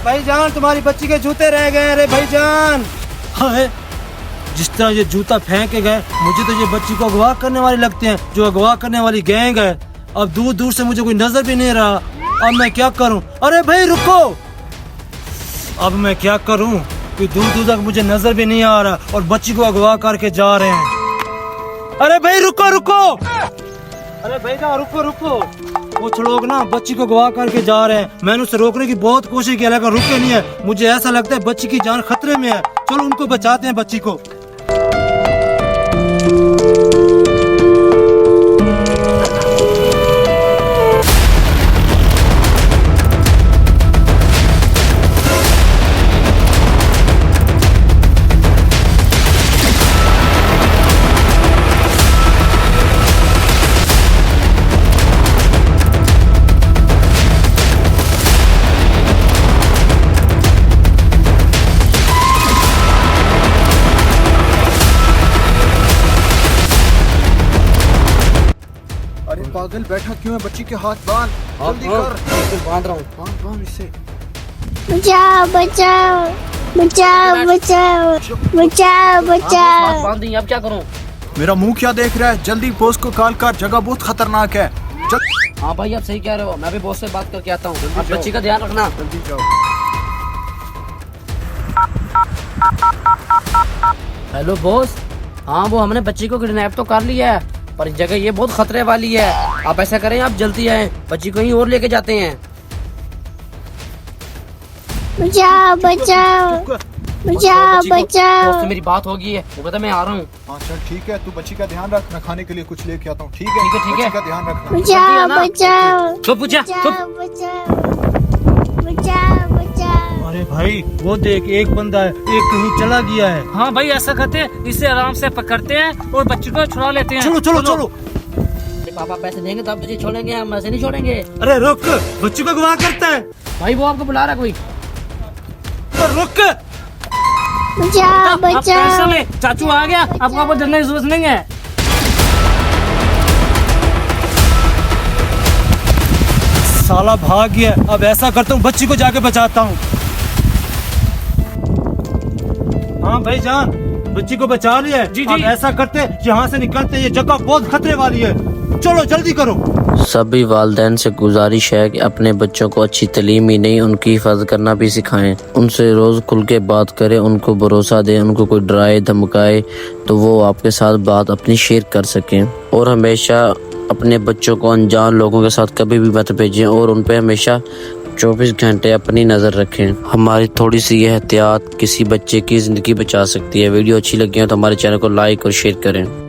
भाई जान, तुम्हारी बच्ची के जूते रह गए। अरे भाई जान, हाँ, जिस तरह ये जूता फेंक के गए, मुझे तो ये बच्ची को अगवा करने वाले लगते हैं, जो अगवा करने वाली गैंग है। अब दूर दूर से मुझे कोई नजर भी नहीं रहा। अब मैं क्या करूं? अरे भाई रुको, अब मैं क्या करूं कि दूर दूर तक मुझे नजर भी नहीं आ रहा और बच्ची को अगवा करके जा रहे हैं। अरे भाई रुको रुको, अरे भाई जान रुको रुको, कुछ लोग ना बच्ची को अगवा करके जा रहे हैं। मैंने उसे रोकने की बहुत कोशिश की लेकिन रुके नहीं है। मुझे ऐसा लगता है बच्ची की जान खतरे में है। चलो उनको बचाते हैं, बच्ची को। अरे पागल, बैठा क्यों है? बच्ची के हाथ बांध, जल्दी कर। बांध रहा हूँ। बांध इसे। बचाओ बचाओ बचाओ बचाओ बचाओ बचाओ। बांध दी, अब क्या करूँ? मेरा मुंह क्या देख रहा है? जल्दी बॉस को कॉल कर, जगह बहुत खतरनाक है। चल। हाँ भाई, आप सही कह रहे हो, मैं भी बॉस से बात करके आता हूँ। आप जाओ। बच्ची का ध्यान रखना। जल्दी जाओ। Hello boss. हाँ, वो हमने बच्ची को किडनैप तो कर लिया है, पर इस जगह ये बहुत खतरे वाली है। आप ऐसा करें, आप जल्दी आए, बच्ची को कहीं और लेके जाते हैं। बचाओ बचाओ बचाओ बच्ची को- बचाओ। बॉस से मेरी बात हो गई है, वो कहता मैं आ रहा हूँ। हाँ चल ठीक है, तू बच्ची का ध्यान रख, मैं खाने के लिए कुछ लेके आता हूँ। ठीक है ठीक है, ठीक है। बच्ची का ध्यान रखना। बचाओ बचाओ चुप पूछा, चुप। बचाओ बचाओ बचाओ। अरे भाई वो देख, एक बंदा है, एक कहीं चला गया है। हाँ भाई, ऐसा करते हैं, इसे आराम से पकड़ते हैं और बच्ची को छुड़ा लेते हैं। चलो चलो चलो। अरे पापा पैसे देंगे तब तुझे छोड़ेंगे, हम ऐसे नहीं छोड़ेंगे। अरे रुक, बच्ची को अगवा करता है। भाई वो आपको बुला रहा है कोई। रुक, बचाओ आप पैसा बचाओ। ले, चाचू आ गया, आपको आपको डरने की जरूरत नहीं है। साला भाग गया। अब ऐसा करता हूँ, बच्ची को जाके बचाता हूँ। हाँ भाई जान, बच्ची को बचा लिया है। जी, जी। अब ऐसा करते, यहाँ से निकलते, ये जगह बहुत खतरे वाली है। चलो जल्दी करो। सभी वालिदैन से गुजारिश है कि अपने बच्चों को अच्छी तालीम ही नहीं, उनकी हिफाजत करना भी सिखाएं। उनसे रोज खुल के बात करें, उनको भरोसा दें। उनको कोई डराए धमकाए तो वो आपके साथ बात अपनी शेयर कर सकें। और हमेशा अपने बच्चों को अनजान लोगों के साथ कभी भी मत भेजें और उन पे हमेशा 24 घंटे अपनी नज़र रखें। हमारी थोड़ी सी यह एहतियात किसी बच्चे की ज़िंदगी बचा सकती है। वीडियो अच्छी लगी हो तो हमारे चैनल को लाइक और शेयर करें।